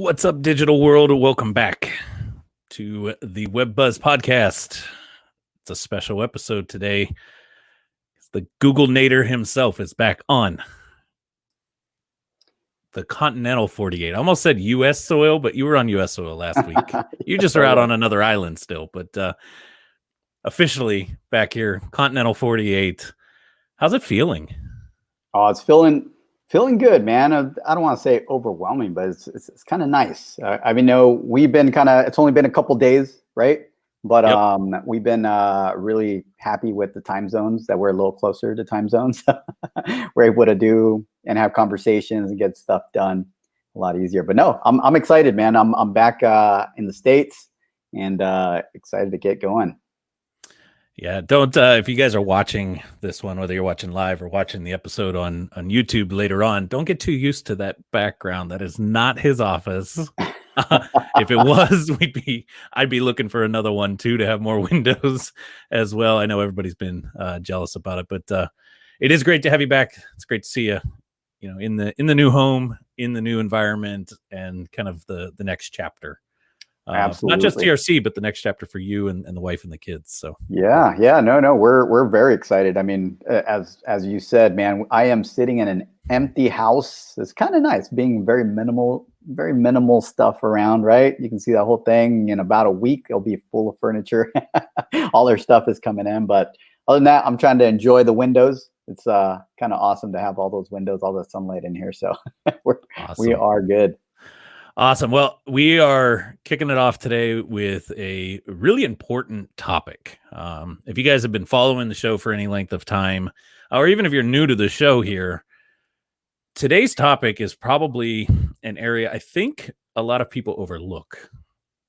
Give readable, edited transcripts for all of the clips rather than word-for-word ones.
What's up, digital world? Welcome back to the Web Buzz podcast. It's a special episode today. The Google Nader himself is back on the continental 48. I almost said U.S. soil, but you were on U.S. soil last week. You just are out on another island still, but officially back here, continental 48. How's it feeling? Oh, it's feeling good, man. I don't want to say overwhelming, but it's kind of nice. I mean, we've been it's only been a couple days, right? But yep. We've been really happy with the time zones that we're a little closer to time zones. We're able to do and have conversations and get stuff done a lot easier. But no, I'm excited, man. I'm back in the States and excited to get going. Yeah, don't if you guys are watching this one, whether you're watching live or watching the episode on YouTube later on, don't get too used to that background. That is not his office. If it was, I'd be looking for another one too, to have more windows as well. I know everybody's been jealous about it, but it is great to have you back. It's great to see you, in the new home, in the new environment, and kind of the next chapter. Absolutely. Not just TRC, but the next chapter for you and the wife and the kids. So yeah, no, we're very excited. I mean, as you said, man, I am sitting in an empty house. It's kind of nice being very minimal stuff around, right? You can see that whole thing in about a week. It'll be full of furniture. All their stuff is coming in. But other than that, I'm trying to enjoy the windows. It's kind of awesome to have all those windows, all the sunlight in here. So we are good. Awesome. Well, we are kicking it off today with a really important topic. If you guys have been following the show for any length of time, or even if you're new to the show here, today's topic is probably an area I think a lot of people overlook.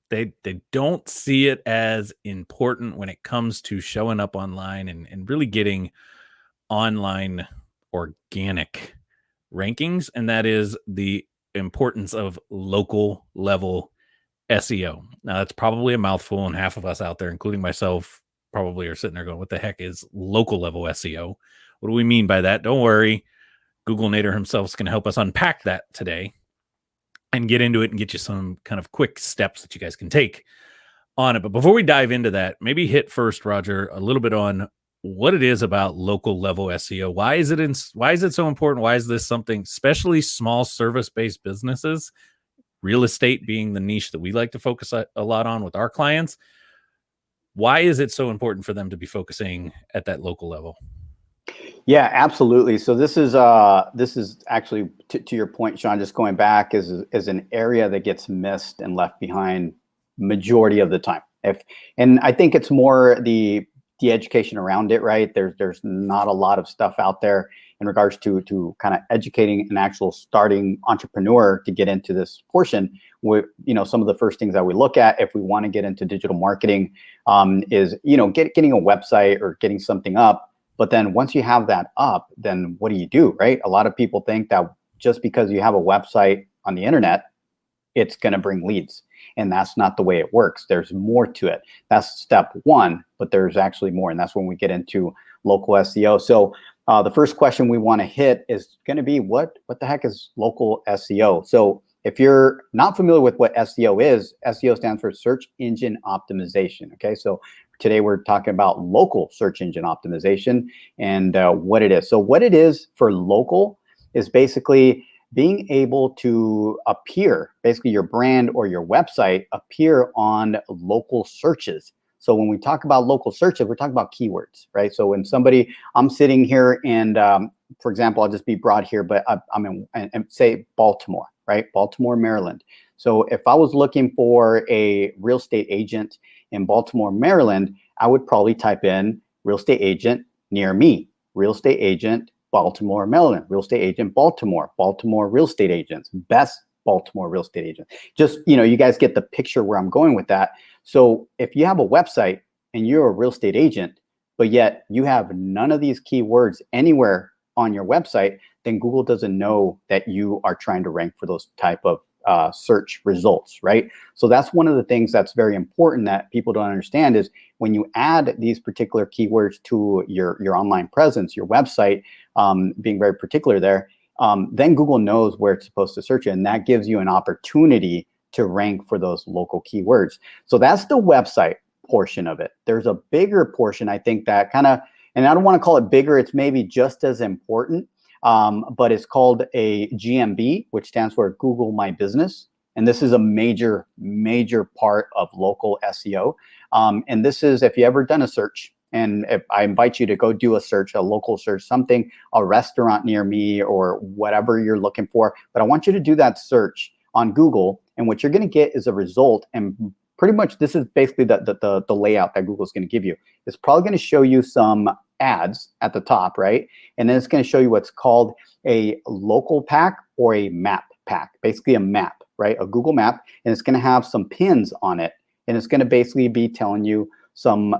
They don't see it as important when it comes to showing up online and really getting online organic rankings, and that is the importance of local level SEO. Now, that's probably a mouthful, and half of us out there, including myself, probably are sitting there going, what the heck is local level SEO? What do we mean by that? Don't worry. Google Nader himself is going to help us unpack that today and get into it and get you some kind of quick steps that you guys can take on it. But before we dive into that, maybe hit first, Roger, a little bit on what it is about local level SEO. Why is it so important? Why is this something, especially small service-based businesses, real estate being the niche that we like to focus a lot on with our clients? Why is it so important for them to be focusing at that local level? Yeah, absolutely. So this is actually to your point, Sean, just going back is an area that gets missed and left behind majority of the time. And I think it's more the education around it, right? There's not a lot of stuff out there in regards to kind of educating an actual starting entrepreneur to get into this portion. Some of the first things that we look at if we want to get into digital marketing is getting a website or getting something up. But then once you have that up, then what do, right? A lot of people think that just because you have a website on the internet, it's going to bring leads. And that's not the way it works. There's more to it. That's step one, but there's actually more. And that's when we get into local SEO. So the first question we want to hit is going to be, what the heck is local SEO? So if you're not familiar with what SEO is, SEO stands for search engine optimization. Okay, so today we're talking about local search engine optimization and what it is. So what it is for local is basically being able to appear, basically your brand or your website appear on local searches. So when we talk about local searches, we're talking about keywords, right? So when I'm sitting here and, for example, I'll just be broad here, but I'm in, say Baltimore, right? Baltimore, Maryland. So if I was looking for a real estate agent in Baltimore, Maryland, I would probably type in real estate agent near me, real estate agent Baltimore, Maryland, real estate agent Baltimore real estate agents, best Baltimore real estate agent. Just, you guys get the picture where I'm going with that. So if you have a website and you're a real estate agent, but yet you have none of these keywords anywhere on your website, then Google doesn't know that you are trying to rank for those type of search results, right? So that's one of the things that's very important that people don't understand is when you add these particular keywords to your online presence, your website, being very particular there, then Google knows where it's supposed to search it, and that gives you an opportunity to rank for those local keywords. So that's the website portion of it. There's a bigger portion, I think, that kind of, and I don't want to call it bigger, it's maybe just as important, but it's called a GMB, which stands for Google My Business. And this is a major part of local SEO. And this is, if you ever done a search, and if I invite you to go do a search, a local search, something, a restaurant near me or whatever you're looking for, but I want you to do that search on Google, and what you're going to get is a result. And pretty much this is basically the layout that Google's going to give you. It's probably going to show you some ads at the top, right? And then it's going to show you what's called a local pack or a map pack, basically a map, right? A Google map, and it's going to have some pins on it, and it's going to basically be telling you some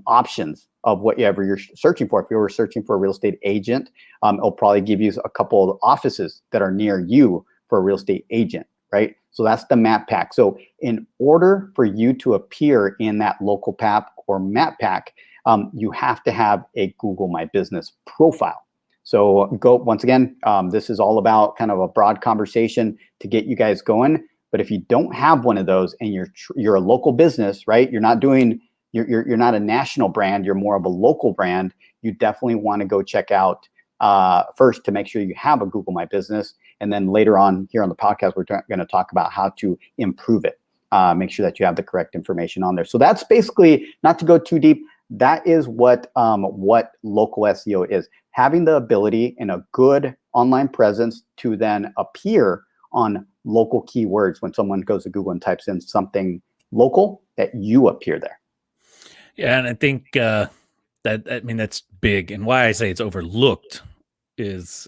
options of whatever you're searching for. If you were searching for a real estate agent, it'll probably give you a couple of offices that are near you for a real estate agent, right? So that's the map pack. So in order for you to appear in that local pack or map pack, you have to have a Google My Business profile. So go, once again, this is all about kind of a broad conversation to get you guys going. But if you don't have one of those and you're a local business, right? You're not doing, you're not a national brand, you're more of a local brand, you definitely want to go check out first to make sure you have a Google My Business. And then later on here on the podcast, we're going to talk about how to improve it. Make sure that you have the correct information on there. So that's basically, not to go too deep, that is what local SEO is. Having the ability and a good online presence to then appear on local keywords. When someone goes to Google and types in something local, that you appear there. Yeah, and I think that's big. And why I say it's overlooked is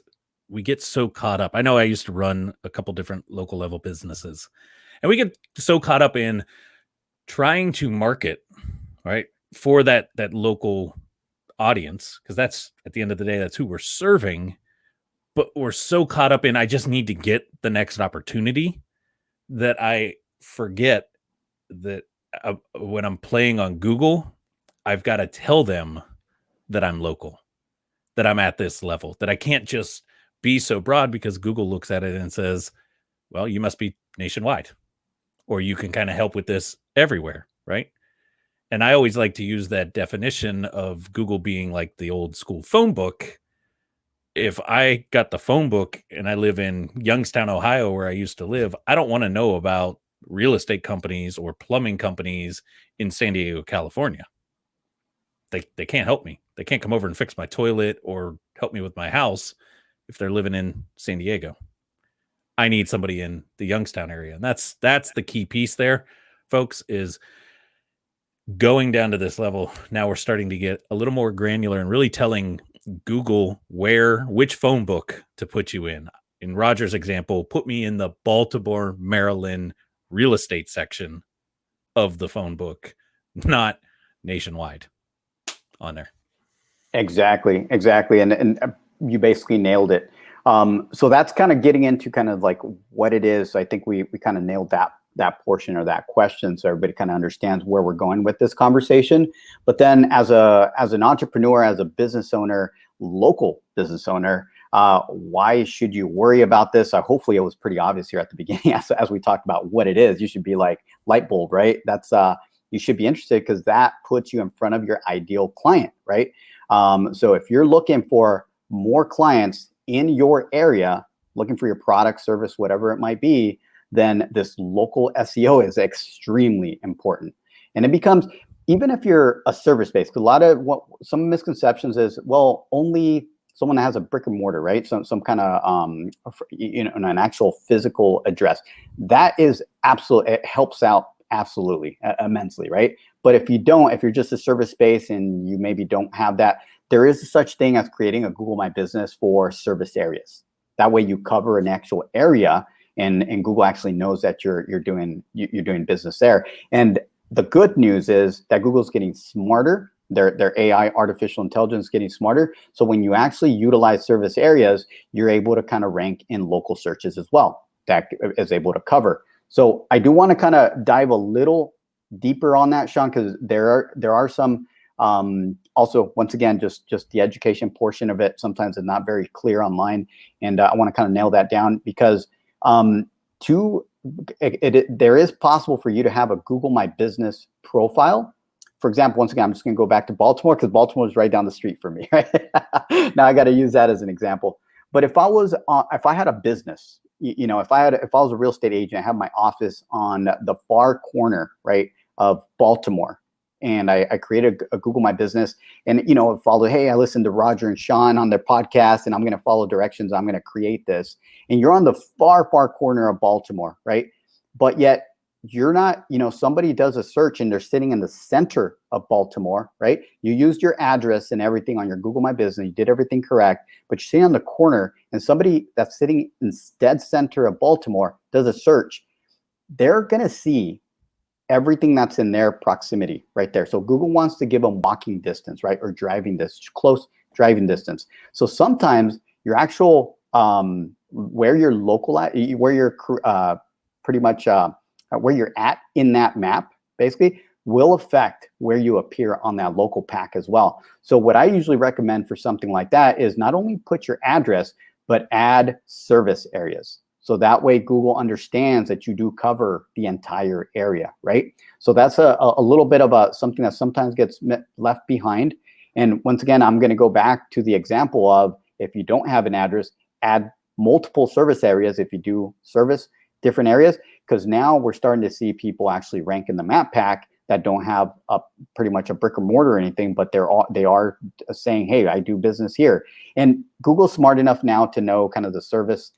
we get so caught up. I know I used to run a couple different local level businesses, and we get so caught up in trying to market, right, for that local audience, because that's, at the end of the day, that's who we're serving. But we're so caught up in, I just need to get the next opportunity, that I forget that when I'm playing on Google, I've got to tell them that I'm local, that I'm at this level, that I can't just be so broad, because Google looks at it and says, well, you must be nationwide, or you can kind of help with this everywhere, right? And I always like to use that definition of Google being like the old school phone book. If I got the phone book and I live in Youngstown, Ohio, where I used to live, I don't want to know about real estate companies or plumbing companies in San Diego, California. They can't help me. They can't come over and fix my toilet or help me with my house if they're living in San Diego. I need somebody in the Youngstown area. And that's the key piece there, folks, is going down to this level. Now we're starting to get a little more granular and really telling Google which phone book to put you in. In Roger's example, put me in the Baltimore, Maryland real estate section of the phone book, not nationwide on there. Exactly. And you basically nailed it. So that's kind of getting into kind of like what it is. I think we kind of nailed that portion or that question, so everybody kind of understands where we're going with this conversation. But then as an entrepreneur, as a business owner, local business owner, why should you worry about this? Hopefully it was pretty obvious here at the beginning as we talked about what it is. You should be like light bulb, right? That's you should be interested, because that puts you in front of your ideal client, right? So if you're looking for more clients in your area, looking for your product, service, whatever it might be, then this local SEO is extremely important. And it becomes, even if you're a service-based, some misconceptions is, well, only someone that has a brick and mortar, right? Some kind of, an actual physical address. That is absolutely, it helps out absolutely immensely, right? But if you're just a service base and you maybe don't have that, there is such thing as creating a Google My Business for service areas. That way you cover an actual area, and Google actually knows that you're doing business there. And the good news is that Google's getting smarter. Their AI, artificial intelligence, getting smarter. So when you actually utilize service areas, you're able to kind of rank in local searches as well. That is able to cover. So I do want to kind of dive a little deeper on that, Sean, because there are some also, once again, just the education portion of it sometimes is not very clear online, and I want to kind of nail that down, because to there is possible for you to have a Google My Business profile. For example, once again, I'm just going to go back to Baltimore because Baltimore is right down the street for me. Right? Now I got to use that as an example. But if I had a business, if I was a real estate agent, I have my office on the far corner, right, of Baltimore, and I created a Google My Business, and follow. Hey, I listened to Roger and Sean on their podcast, and I'm going to follow directions. I'm going to create this, and you're on the far corner of Baltimore, right? But yet you're not. Somebody does a search and they're sitting in the center of Baltimore, right? You used your address and everything on your Google My Business. You did everything correct, but you're sitting on the corner, and somebody that's sitting in dead center of Baltimore does a search. They're going to see everything that's in their proximity right there. So Google wants to give them walking distance, right? Or driving distance, close driving distance. So sometimes your actual, where you're local at, where you're pretty much where you're at in that map, basically, will affect where you appear on that local pack as well. So what I usually recommend for something like that is not only put your address, but add service areas. So that way Google understands that you do cover the entire area, right? So that's a little bit of something that sometimes gets left behind. And once again, I'm going to go back to the example of, if you don't have an address, add multiple service areas if you do service different areas, because now we're starting to see people actually rank in the map pack that don't have pretty much a brick and mortar or anything, but they are saying, hey, I do business here. And Google's smart enough now to know kind of the service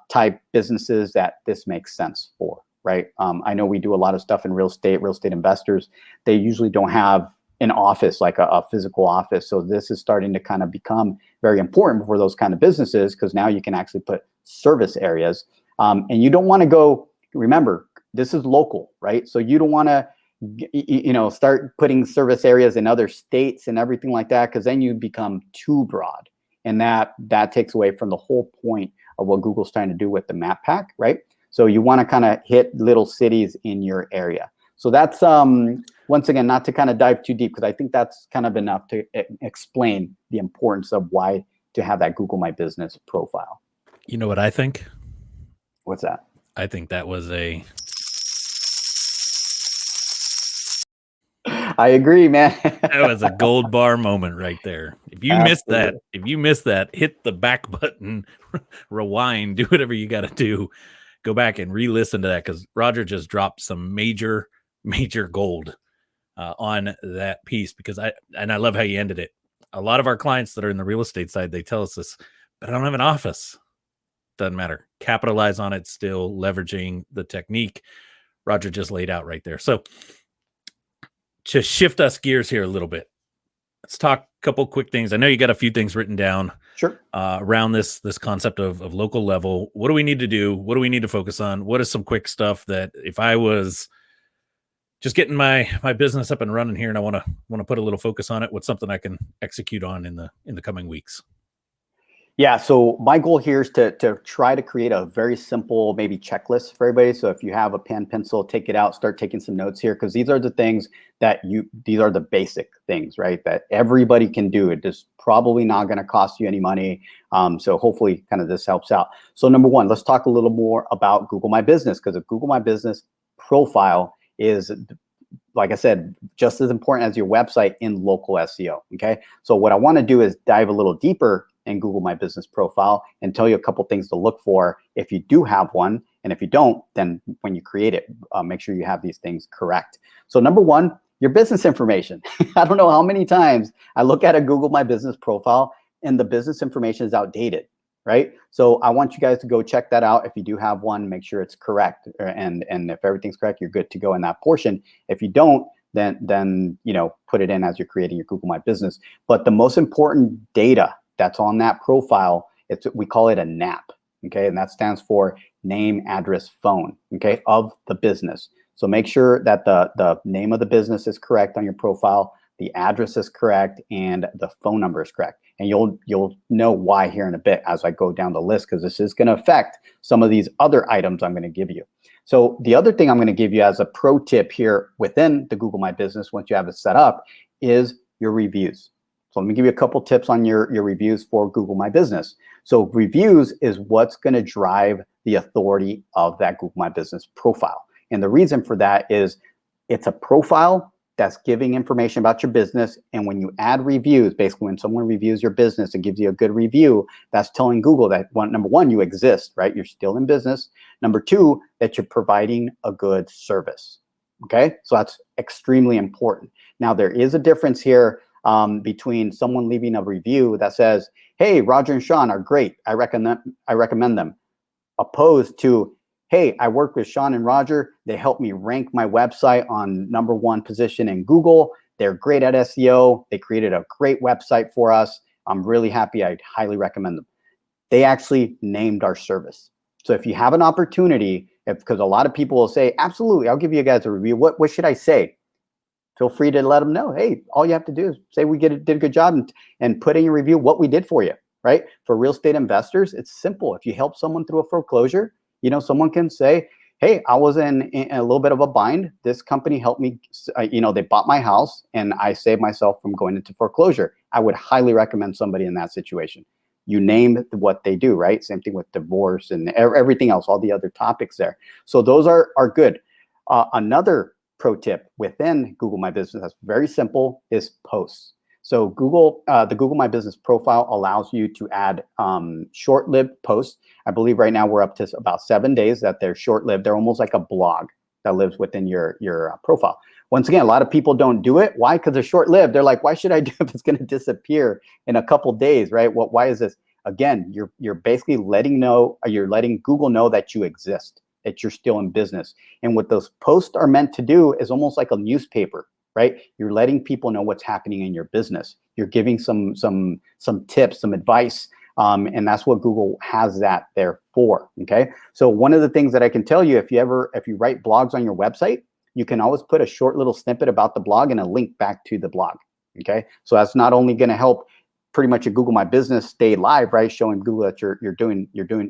type businesses that this makes sense for, right? I know we do a lot of stuff in real estate investors. They usually don't have an office, like a physical office. So this is starting to kind of become very important for those kind of businesses, because now you can actually put service areas. And you don't want to go, remember, this is local, right? So you don't want to, start putting service areas in other states and everything like that, because then you become too broad. And that takes away from the whole point of what Google's trying to do with the map pack, right? So you want to kind of hit little cities in your area. So that's, once again, not to kind of dive too deep, because I think that's kind of enough to explain the importance of why to have that Google My Business profile. You know what I think? What's that? I think that was I agree, man. that was a gold bar moment right there. If you missed that, hit the back button, rewind, do whatever you got to do. Go back and re-listen to that, because Roger just dropped some major gold on that piece. Because I love how you ended it. A lot of our clients that are in the real estate side, they tell us this, but I don't have an office. Doesn't matter. Capitalize on it still, leveraging the technique Roger just laid out right there. So to shift us gears here a little bit, let's talk a couple quick things. I know you got a few things written down. Sure. Around this concept of local level. What do we need to do? What do we need to focus on? What is some quick stuff that, if I was just getting my business up and running here and I want to put a little focus on it, what's something I can execute on in the coming weeks? Yeah, so my goal here is to try to create a very simple, maybe checklist for everybody. So if you have a pen, pencil, take it out, start taking some notes here, because these are the things these are the basic things, right? That everybody can do. It is probably not going to cost you any money. So hopefully kind of this helps out. So number one, let's talk a little more about Google My Business, because a Google My Business profile is, like I said, just as important as your website in local SEO, okay? So what I want to do is dive a little deeper in Google My Business profile and tell you a couple things to look for if you do have one. And if you don't, then when you create it, make sure you have these things correct. So number one, your business information. I don't know how many times I look at a Google My Business profile and the business information is outdated, right? So I want you guys to go check that out. If you do have one, make sure it's correct. And if everything's correct, you're good to go in that portion. If you don't, then put it in as you're creating your Google My Business. But the most important data that's on that profile, we call it a NAP, okay? And that stands for name, address, phone, okay, of the business. So make sure that the name of the business is correct on your profile, the address is correct, and the phone number is correct. And you'll know why here in a bit as I go down the list, because this is going to affect some of these other items I'm going to give you. So the other thing I'm going to give you as a pro tip here within the Google My Business, once you have it set up, is your reviews. So let me give you a couple tips on your reviews for Google My Business. So reviews is what's going to drive the authority of that Google My Business profile. And the reason for that is it's a profile that's giving information about your business. And when you add reviews, basically when someone reviews your business and gives you a good review, that's telling Google that, number one, you exist, right? You're still in business. Number two, that you're providing a good service. Okay, so that's extremely important. Now, there is a difference here between someone leaving a review that says, hey, Roger and Sean are great, I recommend them, opposed to, hey, I work with Sean and Roger, they helped me rank my website on #1 position in Google, they're great at SEO, they created a great website for us, I'm really happy, I'd highly recommend them. They actually named our service. So if you have an opportunity, because a lot of people will say, absolutely, I'll give you guys a review, what should I say? Feel free to let them know, hey, all you have to do is say we did a good job, and put in your review what we did for you, right? For real estate investors, it's simple. If you help someone through a foreclosure, someone can say, hey, I was in a little bit of a bind. This company helped me, they bought my house and I saved myself from going into foreclosure. I would highly recommend somebody in that situation. You name what they do, right? Same thing with divorce and everything else, all the other topics there. So those are good. Another pro tip within Google My Business that's very simple is posts. So the Google My Business profile allows you to add short-lived posts. I believe right now we're up to about 7 days that they're short-lived. They're almost like a blog that lives within your profile. Once again, a lot of people don't do it. Why? Because they're short-lived. They're like, why should I do it if it's going to disappear in a couple days, right? Why is this? Again, you're basically letting Google know that you exist, that you're still in business. And what those posts are meant to do is almost like a newspaper, right? You're letting people know what's happening in your business. You're giving some tips, some advice, and that's what Google has that there for. Okay. So one of the things that I can tell you, if you write blogs on your website, you can always put a short little snippet about the blog and a link back to the blog. Okay. So that's not only going to help pretty much a Google My Business stay live, right? Showing Google that you're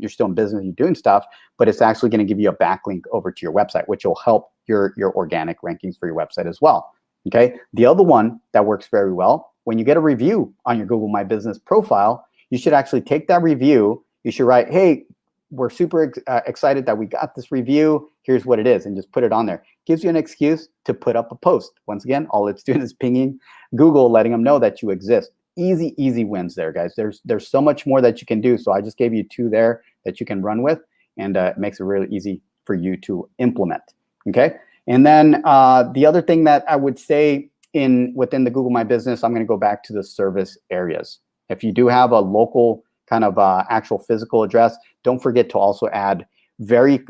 still in business, you're doing stuff, but it's actually going to give you a backlink over to your website, which will help your organic rankings for your website as well. Okay. The other one that works very well, when you get a review on your Google My Business profile, you should actually take that review. You should write, hey, we're super excited that we got this review. Here's what it is, and just put it on there. Gives you an excuse to put up a post. Once again, all it's doing is pinging Google, letting them know that you exist. Easy wins there, guys. There's so much more that you can do. So I just gave you 2 there that you can run with, and it makes it really easy for you to implement. Okay. And then the other thing that I would say within the Google My Business, I'm going to go back to the service areas. If you do have a local kind of actual physical address, don't forget to also add very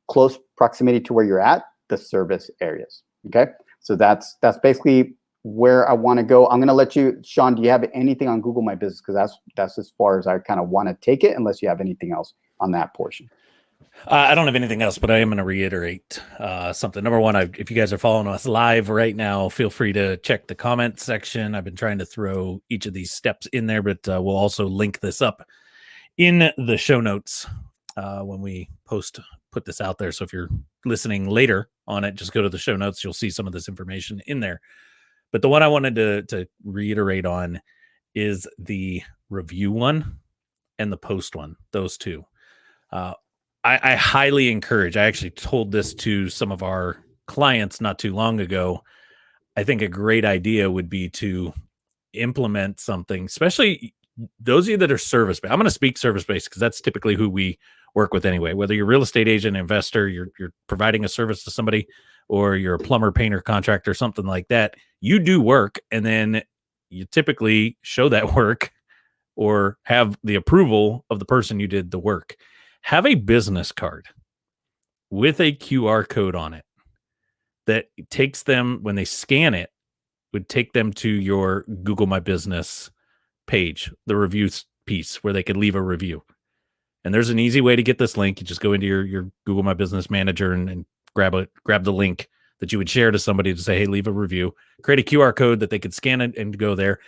close proximity to where you're at, the service areas. Okay. So that's basically where I want to go. I'm going to let you, Sean, do you have anything on Google My Business? Because that's as far as I kind of want to take it, unless you have anything else on that portion. I don't have anything else, but I am going to reiterate something. Number one, if you guys are following us live right now, feel free to check the comment section. I've been trying to throw each of these steps in there, but we'll also link this up in the show notes when we put this out there. So if you're listening later on it, just go to the show notes. You'll see some of this information in there. But the one I wanted to reiterate on is the review one and the post one, those two. I highly encourage, I actually told this to some of our clients not too long ago. I think a great idea would be to implement something, especially those of you that are service-based. I'm going to speak service-based because that's typically who we work with anyway. Whether you're a real estate agent, investor, you're providing a service to somebody, or you're a plumber, painter, contractor, something like that, you do work, and then you typically show that work or have the approval of the person you did the work. Have a business card with a QR code on it that takes them, when they scan it, would take them to your Google My Business page, the reviews piece where they could leave a review. And there's an easy way to get this link. You just go into your Google My Business manager and grab the link that you would share to somebody to say, hey, leave a review, create a QR code that they could scan it and go there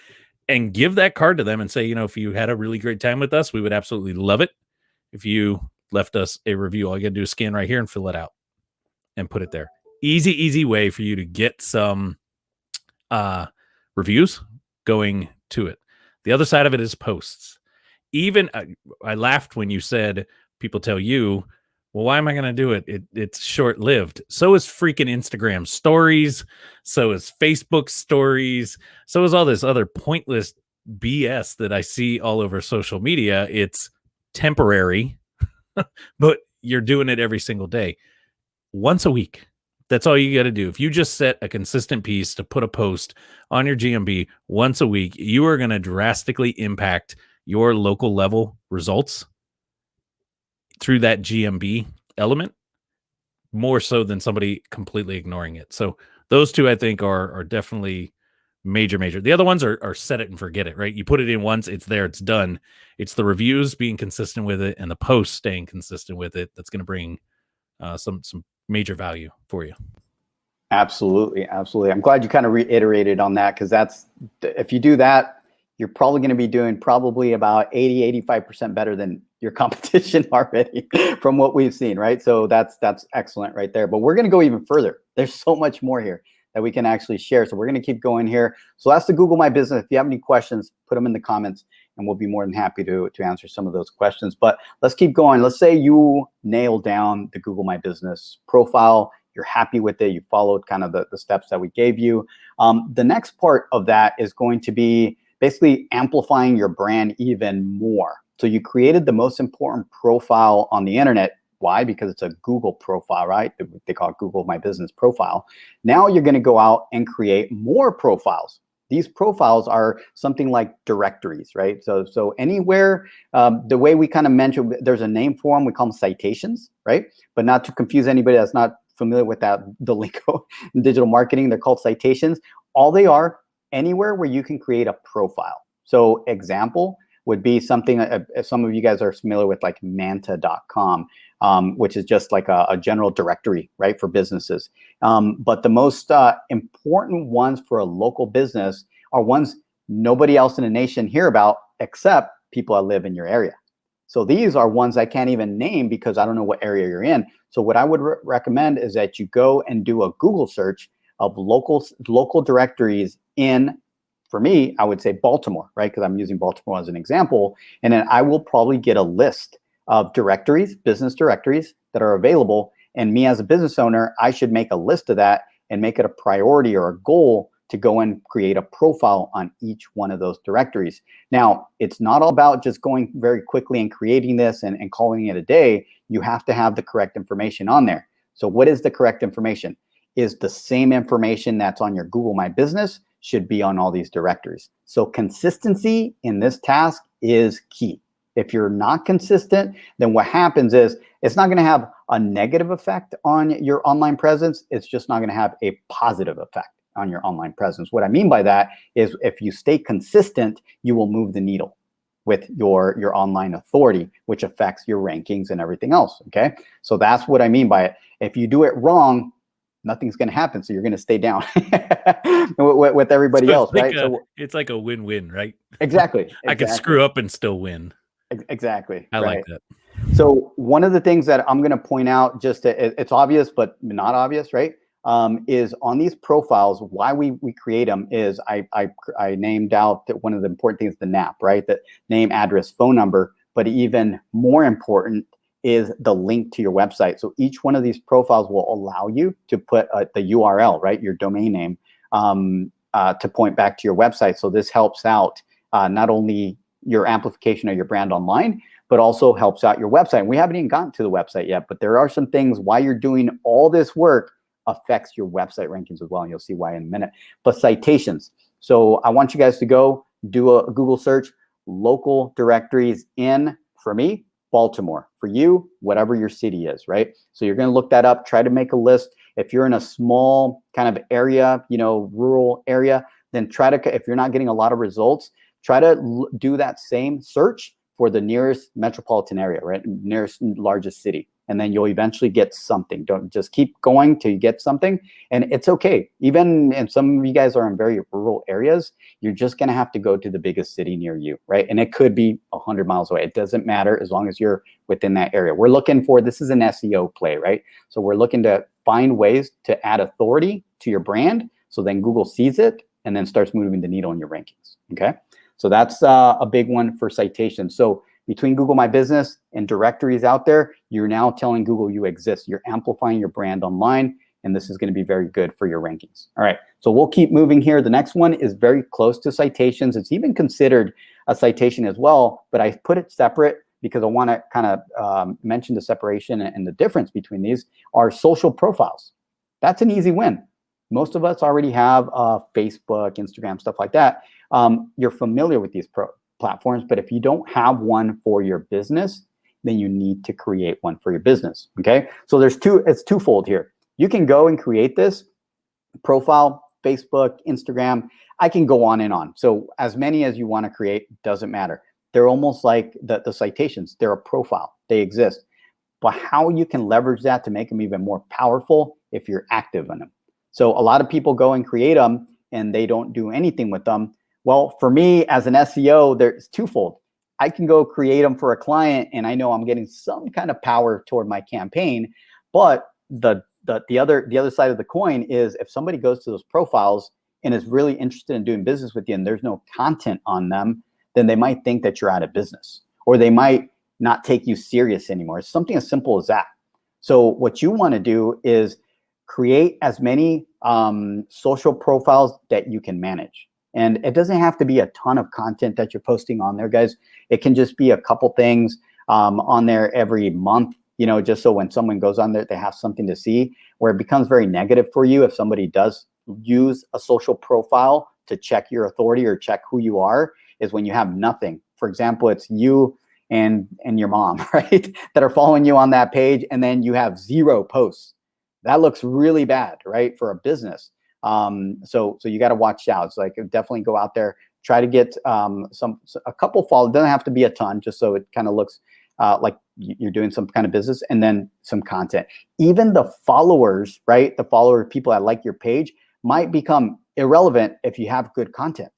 and give that card to them and say, if you had a really great time with us, we would absolutely love it if you left us a review. All you got to do is scan right here and fill it out and put it there. Easy way for you to get some reviews going to it. The other side of it is posts. Even I laughed when you said people tell you Well, why am I going to do it? It's short lived. So is freaking Instagram stories. So is Facebook stories. So is all this other pointless BS that I see all over social media. It's temporary, but you're doing it every single day, once a week. That's all you got to do. If you just set a consistent piece to put a post on your GMB once a week, you are going to drastically impact your local level results through that GMB element more so than somebody completely ignoring it. So those two I think are definitely major. The other ones are set it and forget it, right? You put it in once, it's there, it's done. It's the reviews being consistent with it and the posts staying consistent with it that's going to bring some major value for you. Absolutely. I'm glad you kind of reiterated on that, because if you do that, you're probably going to be doing probably about 85% better than your competition already from what we've seen, right? So that's excellent right there. But we're going to go even further. There's so much more here that we can actually share. So we're going to keep going here. So that's the Google My Business. If you have any questions, put them in the comments and we'll be more than happy to answer some of those questions. But let's keep going. Let's say you nail down the Google My Business profile. You're happy with it. You followed kind of the steps that we gave you. The next part of that is going to be basically amplifying your brand even more. So you created the most important profile on the internet. Why? Because it's a Google profile, right? They call it Google My Business profile. Now you're going to go out and create more profiles. These profiles are something like directories, right? So anywhere, the way we kind of mentioned, there's a name for them. We call them citations, right? But not to confuse anybody that's not familiar with the lingo in digital marketing, they're called citations. All they are, anywhere where you can create a profile. So example would be something, if some of you guys are familiar with like manta.com, which is just like a general directory, right, for businesses. But the most important ones for a local business are ones nobody else in the nation hear about except people that live in your area. So these are ones I can't even name because I don't know what area you're in. So what I would recommend is that you go and do a Google search of local directories in, for me, I would say Baltimore, right? Because I'm using Baltimore as an example. And then I will probably get a list of directories, business directories that are available. And me as a business owner, I should make a list of that and make it a priority or a goal to go and create a profile on each one of those directories. Now, it's not all about just going very quickly and creating this and calling it a day. You have to have the correct information on there. So what is the correct information? Is the same information that's on your Google My Business should be on all these directories. So consistency in this task is key. If you're not consistent, then what happens is it's not going to have a negative effect on your online presence. It's just not going to have a positive effect on your online presence. What I mean by that is if you stay consistent, you will move the needle with your online authority, which affects your rankings and everything else, okay? So that's what I mean by it. If you do it wrong, nothing's going to happen. So you're going to stay down with everybody else, right? So it's like a win-win, right? Exactly. I could screw up and still win. Exactly. I like that. So one of the things that I'm going to point out, it's obvious, but not obvious, right? Is on these profiles, why we create them is I named out that one of the important things, the NAP, right? The name, address, phone number, but even more important is the link to your website. So each one of these profiles will allow you to put the URL, right? Your domain name, to point back to your website. So this helps out not only your amplification of your brand online, but also helps out your website. We haven't even gotten to the website yet, but there are some things why you're doing all this work affects your website rankings as well, and you'll see why in a minute. But citations. So I want you guys to go do a Google search, local directories in, for me, Baltimore. For you, whatever your city is, right? So you're going to look that up, try to make a list. If you're in a small kind of area, rural area, then if you're not getting a lot of results, try to do that same search for the nearest metropolitan area, right? Nearest largest city. And then you'll eventually get something. Don't just keep going till you get something. And it's okay. Even if some of you guys are in very rural areas, you're just going to have to go to the biggest city near you, right? And it could be 100 miles away. It doesn't matter as long as you're within that area. We're looking for, this is an SEO play, right? So we're looking to find ways to add authority to your brand. So then Google sees it and then starts moving the needle in your rankings, okay? So that's a big one for citations. So, between Google My Business and directories out there, you're now telling Google you exist. You're amplifying your brand online, and this is going to be very good for your rankings. All right, so we'll keep moving here. The next one is very close to citations. It's even considered a citation as well, but I put it separate because I want to kind of mention the separation and the difference between these are social profiles. That's an easy win. Most of us already have Facebook, Instagram, stuff like that. You're familiar with these platforms, but if you don't have one for your business, then you need to create one for your business, okay? So it's twofold here. You can go and create this profile, Facebook, Instagram. I can go on and on. So as many as you want to create, doesn't matter. They're almost like the citations. They're a profile. They exist. But how you can leverage that to make them even more powerful if you're active in them. So a lot of people go and create them and they don't do anything with them. Well, for me as an SEO, there's twofold. I can go create them for a client and I know I'm getting some kind of power toward my campaign. But the other side of the coin is if somebody goes to those profiles and is really interested in doing business with you and there's no content on them, then they might think that you're out of business, or they might not take you serious anymore. It's something as simple as that. So what you want to do is create as many social profiles that you can manage. And it doesn't have to be a ton of content that you're posting on there, guys. It can just be a couple things on there every month, you know, just so when someone goes on there, they have something to see. Where it becomes very negative for you if somebody does use a social profile to check your authority or check who you are, is when you have nothing. For example, it's you and your mom, right, that are following you on that page, and then you have 0 posts. That looks really bad, right, for a business. So you got to watch out. It's like definitely go out there, try to get a couple follow. It doesn't have to be a ton, just so it kind of looks like you're doing some kind of business, and then some content. Even the followers, right, the follower people that like your page might become irrelevant if you have good content,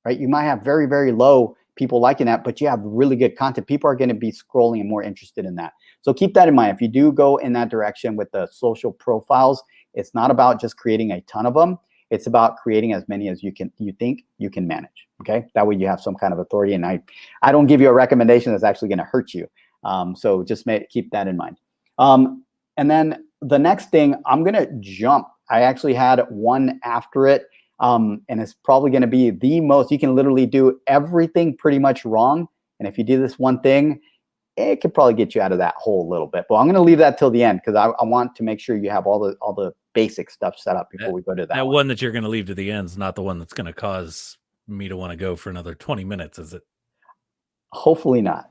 right? You might have very, very low people liking that, but you have really good content. People are going to be scrolling and more interested in that. So keep that in mind. If you do go in that direction with the social profiles, it's not about just creating a ton of them. It's about creating as many as you think you can manage. Okay, that way you have some kind of authority. And I don't give you a recommendation that's actually going to hurt you. So just keep that in mind. And then the next thing, I'm going to jump. I actually had one after it. And it's probably going to be the most, you can literally do everything pretty much wrong. And if you do this one thing, it could probably get you out of that hole a little bit. But I'm going to leave that till the end because I want to make sure you have all the basic stuff set up before we go to that. That one that you're going to leave to the end is not the one that's going to cause me to want to go for another 20 minutes, is it? Hopefully not.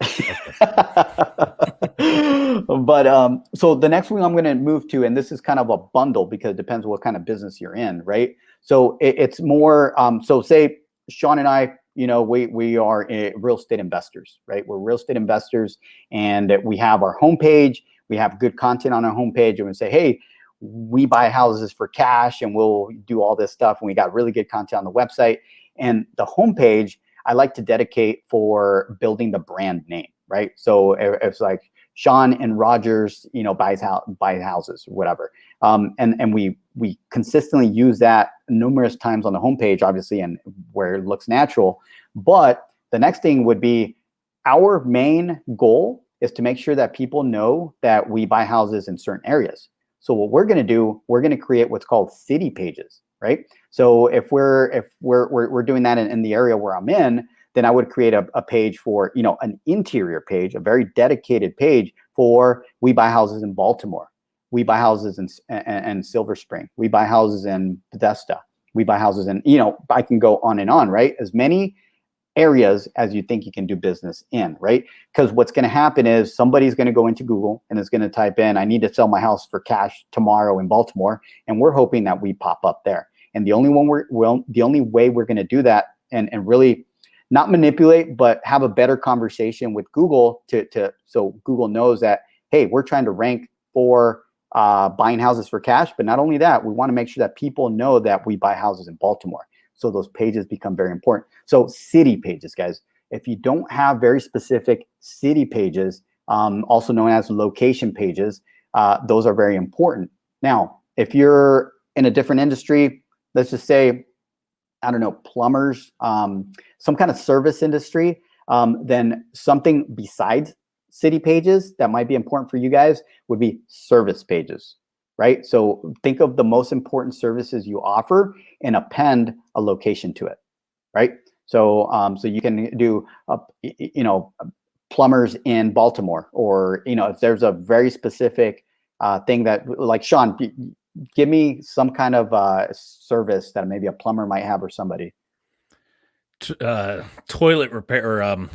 But so the next one I'm going to move to, and this is kind of a bundle because it depends what kind of business you're in, right? So it's more, so say Sean and I, you know, we are real estate investors, right? We're real estate investors, and we have our homepage. We have good content on our homepage, and we say, hey, we buy houses for cash, and we'll do all this stuff. And we got really good content on the website, and the homepage I like to dedicate for building the brand name, right? So it's like Sean and Rogers, you know, buy houses, whatever. And we consistently use that numerous times on the homepage, obviously, and where it looks natural. But the next thing would be our main goal is to make sure that people know that we buy houses in certain areas. So what we're going to do, we're going to create what's called city pages, right? So if we're doing that in the area where I'm in, then I would create a page for, you know, an interior page, a very dedicated page for we buy houses in Baltimore. We buy houses in Silver Spring. We buy houses in Bethesda. We buy houses in, you know, I can go on and on, right? As many areas as you think you can do business in, right? Because what's going to happen is somebody's going to go into Google and is going to type in, I need to sell my house for cash tomorrow in Baltimore. And we're hoping that we pop up there. And the only way we're going to do that and really not manipulate, but have a better conversation with Google so Google knows that, hey, we're trying to rank for buying houses for cash. But not only that, we want to make sure that people know that we buy houses in Baltimore. So those pages become very important. So city pages, guys, if you don't have very specific city pages, also known as location pages, those are very important. Now, if you're in a different industry, let's just say, I don't know, plumbers, some kind of service industry, Then something besides city pages that might be important for you guys would be service pages, right? So think of the most important services you offer and append a location to it, right? So so you can do plumbers in Baltimore, or if there's a very specific thing that, like Sean, give me some kind of service that maybe a plumber might have, or somebody. Toilet repair, or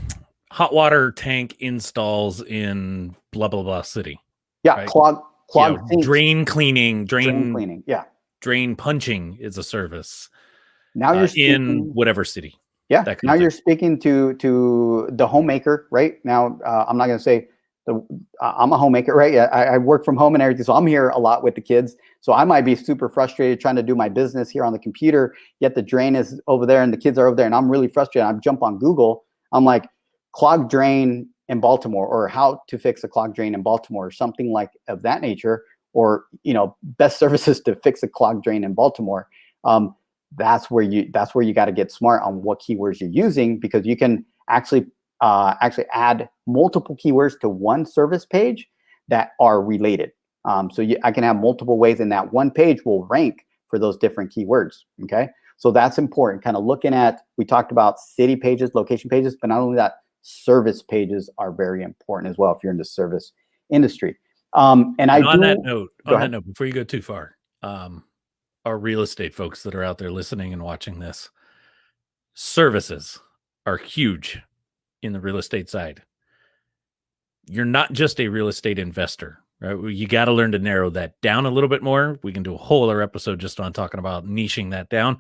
hot water tank installs in blah blah blah city. Yeah, right? clog sinks. Drain cleaning, Drain cleaning. Yeah. drain punching is a service. Now you're speaking, in whatever city. Yeah. Now you're speaking to the homemaker, right? Now I'm not going to say I'm a homemaker, right? Yeah, I work from home and everything, so I'm here a lot with the kids. So I might be super frustrated trying to do my business here on the computer, yet the drain is over there and the kids are over there, and I'm really frustrated. I jump on Google. I'm like, clogged drain in Baltimore, or how to fix a clogged drain in Baltimore, or something like of that nature, or best services to fix a clogged drain in Baltimore. That's where you got to get smart on what keywords you're using, because you can actually add multiple keywords to one service page that are related. So I can have multiple ways, and that one page will rank for those different keywords. Okay, so that's important. Kind of looking at, we talked about city pages, location pages, but not only that, service pages are very important as well if you're in the service industry. On that note, before you go too far, our real estate folks that are out there listening and watching this, services are huge in the real estate side. You're not just a real estate investor, right? You got to learn to narrow that down a little bit more. We can do a whole other episode just on talking about niching that down,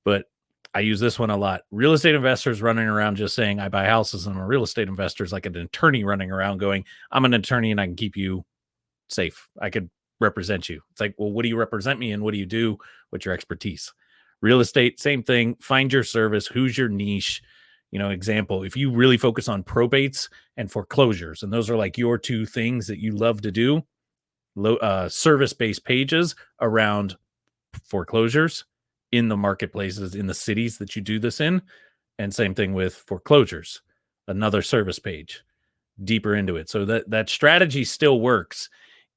but I use this one a lot. Real estate investors running around just saying, I buy houses, and I'm a real estate investor is like an attorney running around going, I'm an attorney and I can keep you safe. I could represent you. It's like, well, what do you represent me and what do you do? What's your expertise? Real estate, same thing. Find your service. Who's your niche? Example, if you really focus on probates and foreclosures, and those are like your two things that you love to do, service-based pages around foreclosures in the marketplaces, in the cities that you do this in, and same thing with foreclosures, another service page deeper into it. So that strategy still works,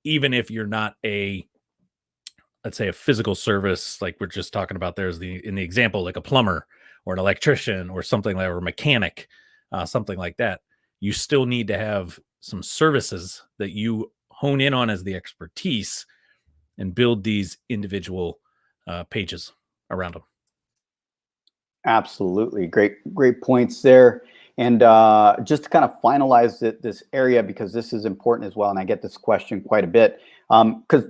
even if you're not let's say a physical service, like we're just talking about there's in the example, like a plumber or an electrician or something like, or a mechanic, something like that. You still need to have some services that you hone in on as the expertise and build these individual pages around them. Absolutely. Great points there. And just to kind of finalize this area, because this is important as well, and I get this question quite a bit, because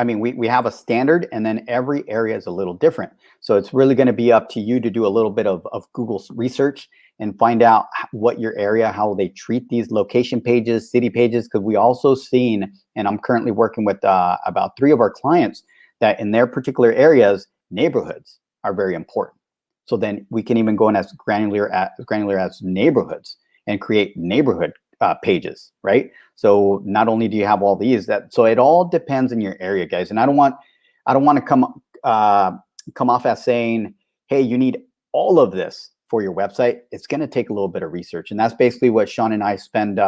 we have a standard, and then every area is a little different. So it's really going to be up to you to do a little bit of Google research and find out what your area, how they treat these location pages, city pages, because we also seen, and I'm currently working with about 3 of our clients, that in their particular areas, neighborhoods are very important. So then we can even go in as granular as neighborhoods and create neighborhood pages, right? So not only do you have all these, so it all depends on your area, guys. And I don't want to come off as saying, hey, you need all of this for your website. It's going to take a little bit of research, and that's basically what Sean and I spend.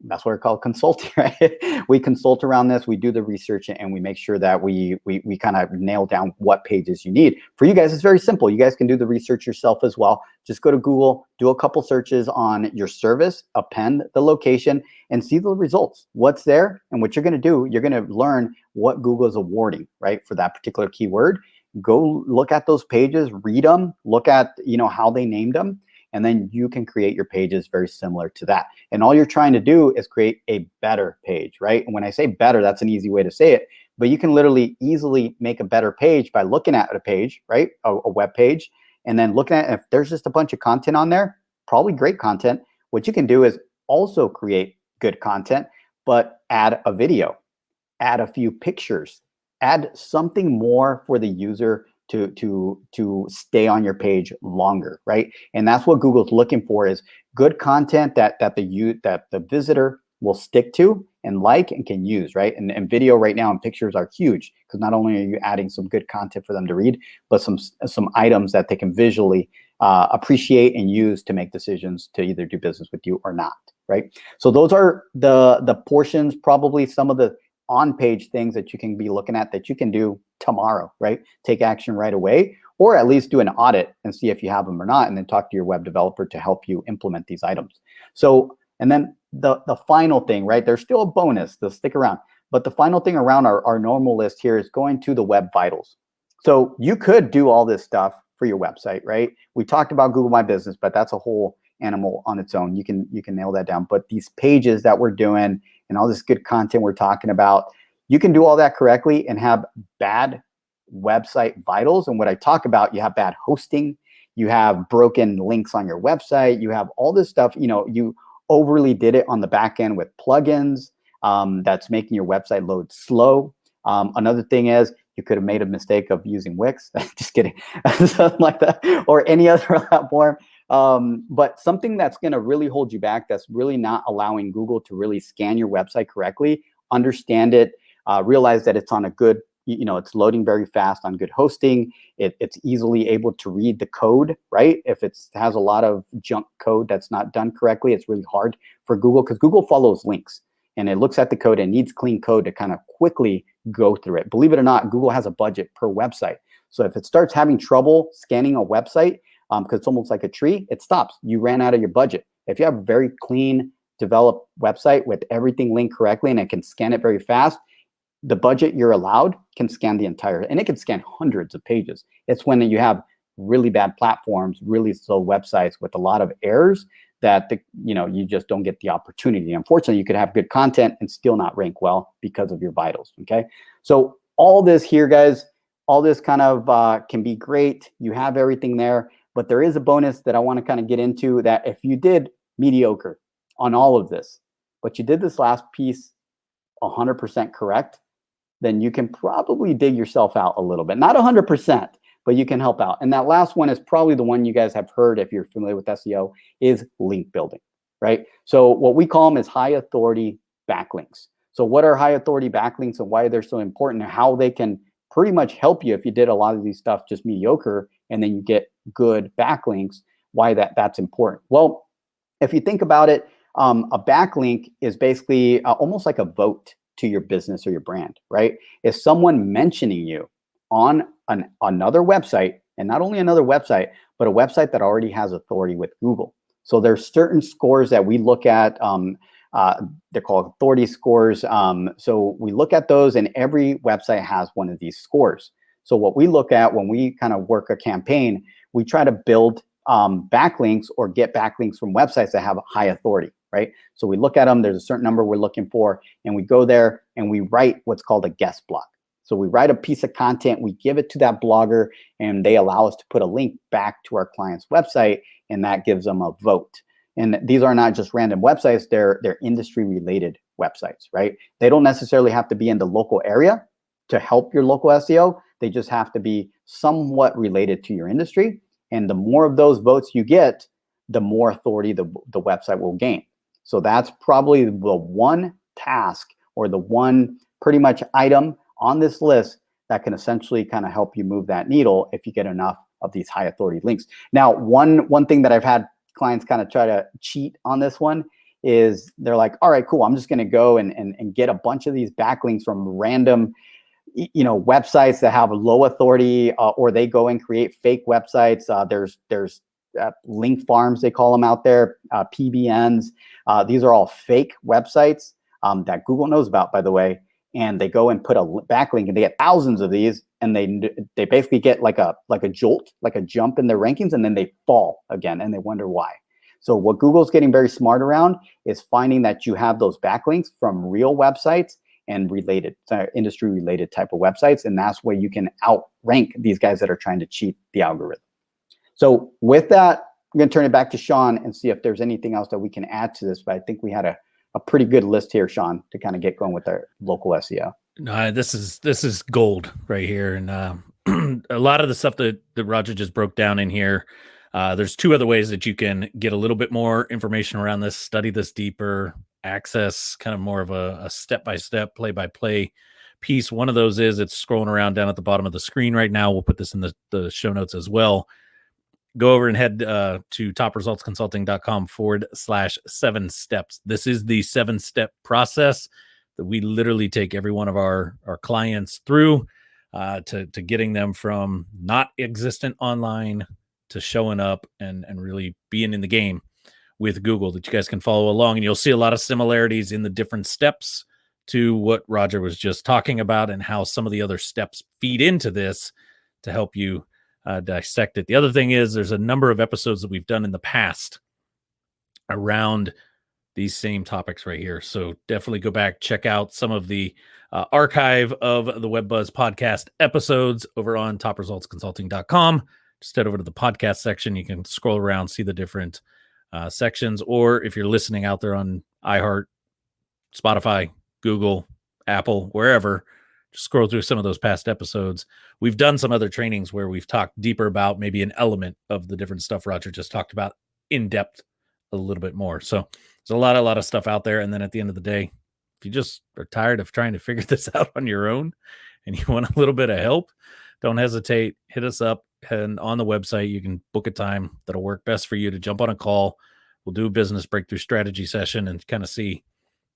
That's what I call consulting, right? We consult around this, we do the research, and we make sure that we kind of nail down what pages you need. For you guys, it's very simple. You guys can do the research yourself as well. Just go to Google, do a couple searches on your service, append the location, and see the results. What's there, and what you're going to do, you're going to learn what Google is awarding, right, for that particular keyword. Go look at those pages, read them, look at how they named them, and then you can create your pages very similar to that. And all you're trying to do is create a better page, right? And when I say better, that's an easy way to say it, but you can literally easily make a better page by looking at a page, right? A web page, and then looking at, if there's just a bunch of content on there, probably great content. What you can do is also create good content, but add a video, add a few pictures, add something more for the user to stay on your page longer, right? And that's what Google's looking for, is good content that the visitor will stick to and like and can use, right? And video right now and pictures are huge, because not only are you adding some good content for them to read, but some items that they can visually appreciate and use to make decisions to either do business with you or not, right? So those are the portions, probably some of the on-page things that you can be looking at that you can do tomorrow, right? Take action right away, or at least do an audit and see if you have them or not, and then talk to your web developer to help you implement these items. So, and then the final thing, right? There's still a bonus, so stick around. But the final thing around our normal list here is going to the web vitals. So you could do all this stuff for your website, right? We talked about Google My Business, but that's a whole animal on its own. You can nail that down. But these pages that we're doing and all this good content we're talking about, you can do all that correctly and have bad website vitals. And what I talk about, you have bad hosting, you have broken links on your website, you have all this stuff, you overly did it on the back end with plugins. That's making your website load slow. Another thing is you could have made a mistake of using Wix. Just kidding. Something like that, or any other platform. But something that's going to really hold you back, that's really not allowing Google to really scan your website correctly, understand it, realize that it's on a good, it's loading very fast on good hosting. It's easily able to read the code, right? If it has a lot of junk code that's not done correctly, it's really hard for Google, because Google follows links and it looks at the code and needs clean code to kind of quickly go through it. Believe it or not, Google has a budget per website. So if it starts having trouble scanning a website, because it's almost like a tree, it stops. You ran out of your budget. If you have a very clean, developed website with everything linked correctly and it can scan it very fast, the budget you're allowed can scan the entire, and it can scan hundreds of pages. It's when you have really bad platforms, really slow websites with a lot of errors that you just don't get the opportunity. Unfortunately, you could have good content and still not rank well because of your vitals. Okay, so all this here, guys, all this kind of can be great. You have everything there, but there is a bonus that I want to kind of get into, that if you did mediocre on all of this, but you did this last piece 100% correct, then you can probably dig yourself out a little bit. Not 100%, but you can help out. And that last one is probably the one you guys have heard if you're familiar with SEO, is link building, right? So what we call them is high authority backlinks. So what are high authority backlinks and why they're so important, and how they can pretty much help you if you did a lot of these stuff just mediocre and then you get good backlinks, why that's important. Well, if you think about it, a backlink is basically almost like a vote to your business or your brand, right? If someone mentioning you on another website, and not only another website, but a website that already has authority with Google. So there's certain scores that we look at. They're called authority scores. So we look at those, and every website has one of these scores. So what we look at when we kind of work a campaign, we try to build backlinks or get backlinks from websites that have high authority, right? So we look at them, there's a certain number we're looking for, and we go there and we write what's called a guest block. So we write a piece of content, we give it to that blogger, and they allow us to put a link back to our client's website, and that gives them a vote. And these are not just random websites, they're industry-related websites, right? They don't necessarily have to be in the local area to help your local SEO. They just have to be somewhat related to your industry. And the more of those votes you get, the more authority the website will gain. So that's probably the one task, or the one pretty much item on this list that can essentially kind of help you move that needle if you get enough of these high authority links. Now, one thing that I've had clients kind of try to cheat on this one is they're like, all right, cool, I'm just going to go and get a bunch of these backlinks from random websites that have low authority, or they go and create fake websites. There's link farms, they call them out there, PBNs. These are all fake websites that Google knows about, by the way. And they go and put a backlink, and they get thousands of these, and they basically get like a jolt, like a jump in their rankings, and then they fall again, and they wonder why. So what Google's getting very smart around is finding that you have those backlinks from real websites and related, industry-related type of websites, and that's where you can outrank these guys that are trying to cheat the algorithm. So with that, I'm going to turn it back to Sean and see if there's anything else that we can add to this, but I think we had a pretty good list here, Sean, to kind of get going with our local SEO. No, this is gold right here, and a lot of the stuff that Roger just broke down in here. There's two other ways that you can get a little bit more information around this, study this deeper, access kind of more of a step-by-step, play-by-play piece. One of those is, it's scrolling around down at the bottom of the screen right now. We'll put this in the show notes as well. go over and head to topresultsconsulting.com/7 steps. This is the 7-step process that we literally take every one of our clients through to getting them from not existent online to showing up and really being in the game with Google, that you guys can follow along. And you'll see a lot of similarities in the different steps to what Roger was just talking about, and how some of the other steps feed into this to help you dissect it. The other thing is, there's a number of episodes that we've done in the past around these same topics right here. So definitely go back, check out some of the archive of the WebBuzz podcast episodes over on topresultsconsulting.com. Just head over to the podcast section. You can scroll around, see the different sections. Or if you're listening out there on iHeart, Spotify, Google, Apple, wherever, just scroll through some of those past episodes. We've done some other trainings where we've talked deeper about maybe an element of the different stuff Roger just talked about in depth a little bit more. So there's a lot of stuff out there. And then at the end of the day, if you just are tired of trying to figure this out on your own and you want a little bit of help, don't hesitate. Hit us up, and on the website, you can book a time that'll work best for you to jump on a call. We'll do a business breakthrough strategy session and kind of see,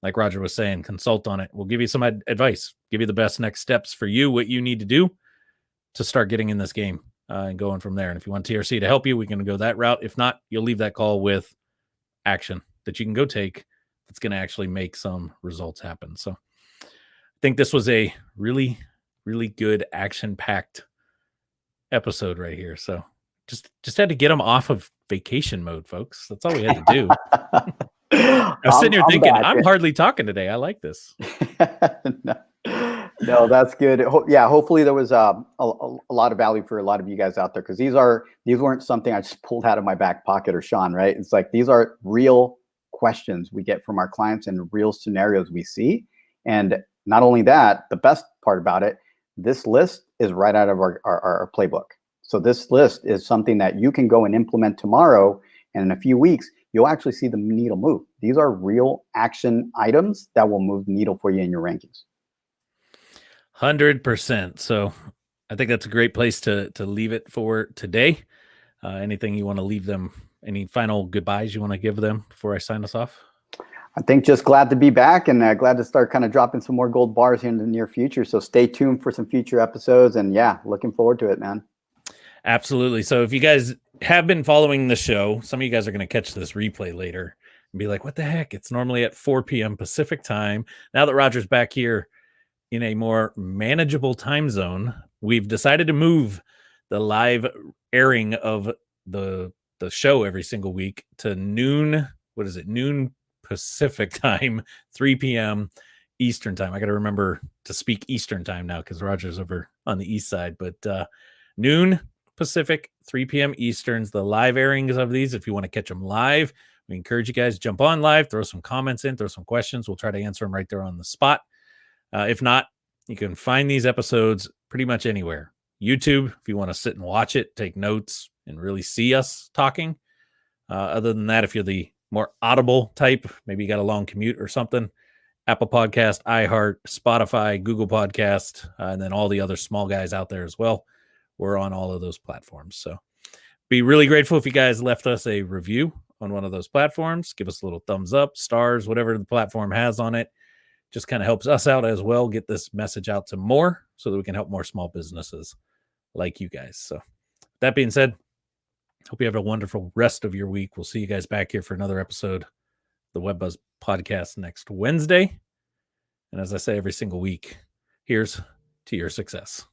like Roger was saying, consult on it. We'll give you some advice, give you the best next steps for you, what you need to do to start getting in this game and going from there. And if you want TRC to help you, we can go that route. If not, you'll leave that call with action that you can go take that's going to actually make some results happen. So I think this was a really, really good action-packed episode right here. So just had to get them off of vacation mode, folks. That's all we had to do. I was sitting here thinking, I'm hardly talking today. I like this. No, that's good. Yeah, hopefully there was a lot of value for a lot of you guys out there, because these weren't something I just pulled out of my back pocket, or Sean, right? It's like, these are real questions we get from our clients and real scenarios we see. And not only that, the best part about it, this list is right out of our playbook. So this list is something that you can go and implement tomorrow, and in a few weeks, you'll actually see the needle move. These are real action items that will move the needle for you in your rankings. 100%. So I think that's a great place to leave it for today. Anything you want to leave them? Any final goodbyes you want to give them before I sign us off? I think just glad to be back, and glad to start kind of dropping some more gold bars here in the near future. So stay tuned for some future episodes, and yeah, looking forward to it, man. Absolutely. So if you guys have been following the show, some of you guys are going to catch this replay later and be like, what the heck? It's normally at 4 p.m. Pacific time. Now that Roger's back here in a more manageable time zone, we've decided to move the live airing of the show every single week to noon. What is it? Noon Pacific time, 3 p.m. Eastern time. I got to remember to speak Eastern time now, because Roger's over on the East side, but noon Pacific, 3 p.m. Eastern's the live airings of these. If you want to catch them live, we encourage you guys, jump on live, throw some comments in, throw some questions. We'll try to answer them right there on the spot. If not, you can find these episodes pretty much anywhere. YouTube, if you want to sit and watch it, take notes, and really see us talking. Other than that, if you're the more audible type, maybe you got a long commute or something, Apple Podcast, iHeart, Spotify, Google Podcast, and then all the other small guys out there as well. We're on all of those platforms. So be really grateful if you guys left us a review on one of those platforms. Give us a little thumbs up, stars, whatever the platform has on it. Just kind of helps us out as well, get this message out to more so that we can help more small businesses like you guys. So that being said, hope you have a wonderful rest of your week. We'll see you guys back here for another episode of the WebBuzz podcast next Wednesday. And as I say every single week, here's to your success.